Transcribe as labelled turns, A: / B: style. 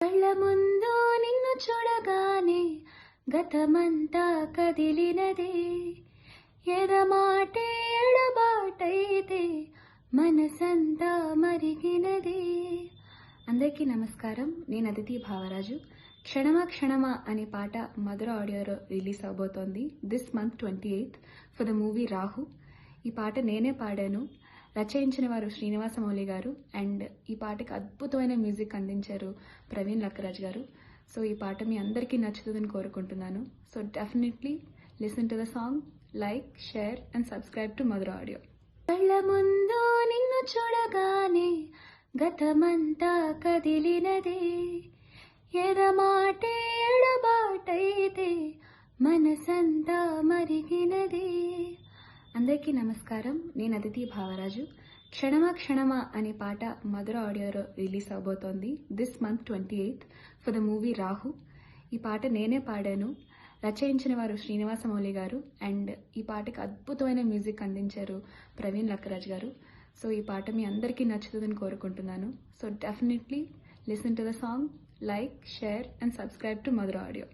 A: కళ్ళ ముందు నిన్ను చూడగానే గతమంతా కదిలినదే, ఎదమాటే ఎడబాటైతే మనసంతా మరిగినదే. అందరికీ నమస్కారం. నేను అదితి భావరాజు. క్షణమా క్షణమా అనే పాట మధుర ఆడియోలో రిలీజ్ అవబోతోంది this month 28th for the movie Rahu. ఈ పాట నేనే పాడాను. రచయించిన వారు శ్రీనివాసమౌళి గారు అండ్ ఈ పాటకి అద్భుతమైన మ్యూజిక్ అందించారు ప్రవీణ్ లక్కరాజ్ గారు. సో ఈ పాట మీ అందరికీ నచ్చుతుందని కోరుకుంటున్నాను. So definitely listen to the song, like, share and subscribe to Madhura Audio. కళ్ళ ముందు నిన్ను చూడగానే గతమంతా కదిలినదే, ఎదమాటే ఎడబాటైతే మనసంతా మరిగినదే. అందరికీ నమస్కారం. నేను అదితి భావరాజు. క్షణమా క్షణమా అనే పాట మధుర ఆడియోలో రిలీజ్ అవబోతోంది this month 28th for the movie Rahu. ఈ పాట నేనే పాడాను. రచయించిన వారు శ్రీనివాసమౌళి గారు అండ్ ఈ పాటకి అద్భుతమైన మ్యూజిక్ అందించారు ప్రవీణ్ లక్కరాజ్ గారు. సో ఈ పాట మీ అందరికీ నచ్చుతుందని కోరుకుంటున్నాను. So definitely listen to the song, like, share and subscribe to Madhura audio.